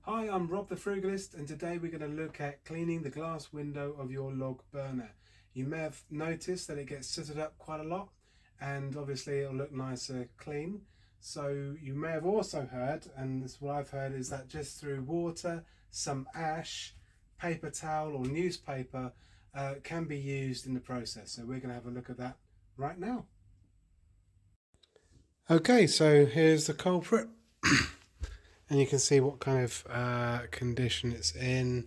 Hi, I'm Rob the Frugalist, and today we're going to look at cleaning the glass window of your log burner. You may have noticed that it gets sooted up quite a lot, and obviously it'll look nicer clean. So you may have also heard, and this is what I've heard, is that just through water, some ash, paper towel or newspaper can be used in the process. So we're going to have a look at that right now. Okay, so here's the culprit. And you can see what kind of condition it's in.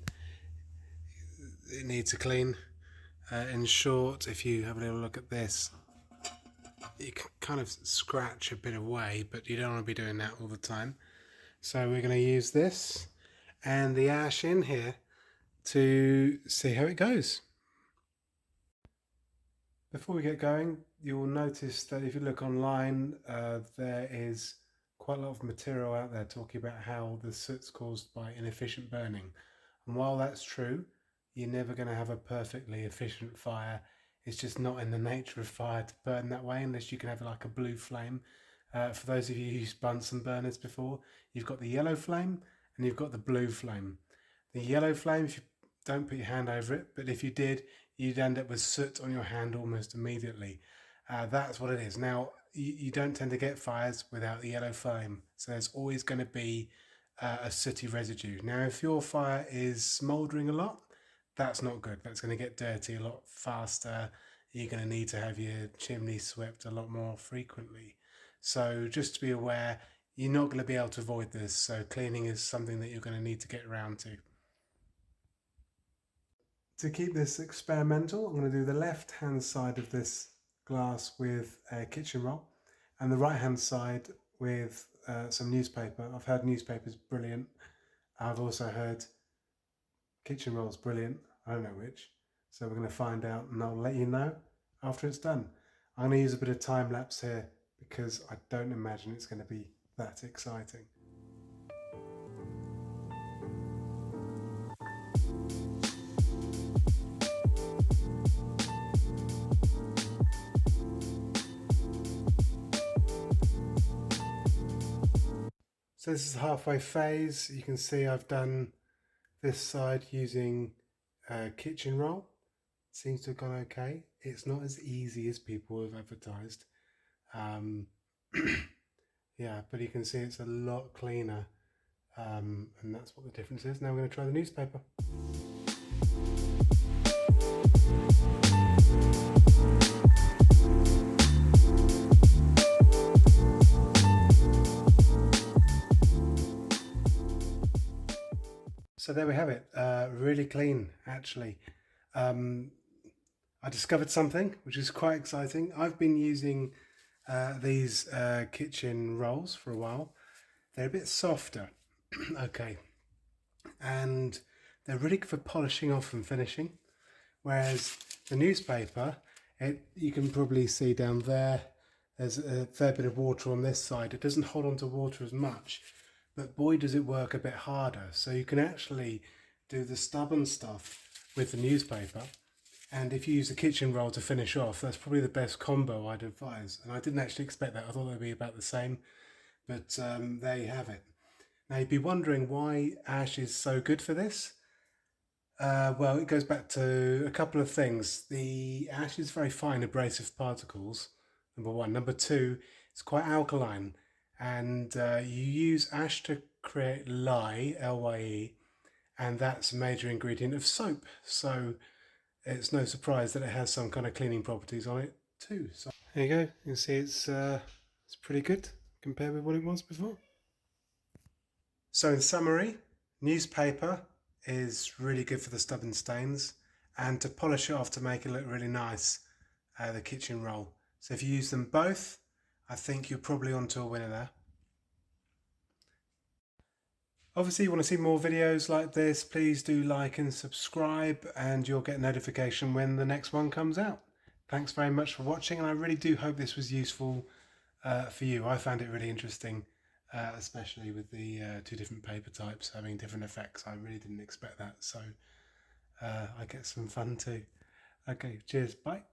It needs a clean. In short, if you have a little look at this, you can kind of scratch a bit away, but you don't want to be doing that all the time. So we're going to use this and the ash in here to see how it goes. Before we get going, you'll notice that if you look online, there is quite a lot of material out there talking about how the soot's caused by inefficient burning. And while that's true, you're never going to have a perfectly efficient fire. It's just not in the nature of fire to burn that way unless you can have like a blue flame. For those of you who've used Bunsen burners before, you've got the yellow flame and you've got the blue flame. The yellow flame, if you don't put your hand over it, but if you did, you'd end up with soot on your hand almost immediately. That's what it is. Now, you don't tend to get fires without the yellow flame, so there's always going to be a sooty residue. Now, if your fire is smouldering a lot, that's not good. That's going to get dirty a lot faster. You're going to need to have your chimney swept a lot more frequently. So just to be aware, you're not going to be able to avoid this. So cleaning is something that you're going to need to get around to. To keep this experimental, I'm going to do the left hand side of this glass with a kitchen roll and the right hand side with some newspaper. I've heard newspaper's brilliant. I've also heard kitchen roll's brilliant. I don't know which. So we're going to find out and I'll let you know after it's done. I'm going to use a bit of time lapse here because I don't imagine it's going to be that exciting. So this is the halfway phase. You can see I've done this side using a kitchen roll. Seems to have gone okay. It's not as easy as people have advertised. Yeah, but you can see it's a lot cleaner, and that's what the difference is. Now we're going to try the newspaper. So there we have it, really clean actually. I discovered something which is quite exciting. I've been using these kitchen rolls for a while. They're a bit softer, okay, and they're really good for polishing off and finishing, whereas the newspaper, you can probably see down there, there's a fair bit of water on this side. It doesn't hold on to water as much, but boy does it work a bit harder. So you can actually do the stubborn stuff with the newspaper, and if you use the kitchen roll to finish off, that's probably the best combo I'd advise. And I didn't actually expect that. I thought they'd be about the same, but there you have it. Now you'd be wondering why ash is so good for this. Well, it goes back to a couple of things. The ash is very fine abrasive particles, number one. Number two, it's quite alkaline, and you use ash to create lye, L-Y-E, and that's a major ingredient of soap. So it's no surprise that it has some kind of cleaning properties on it too. So there you go. You can see it's pretty good compared with what it was before. So in summary, newspaper is really good for the stubborn stains and to polish it off to make it look really nice, the kitchen roll. So if you use them both, I think you're probably onto a winner there. Obviously, you want to see more videos like this, please do like and subscribe and you'll get notification when the next one comes out. Thanks very much for watching, and I really do hope this was useful for you. I found it really interesting, especially with the two different paper types having different effects. I really didn't expect that, so I get some fun too. Okay, cheers, bye.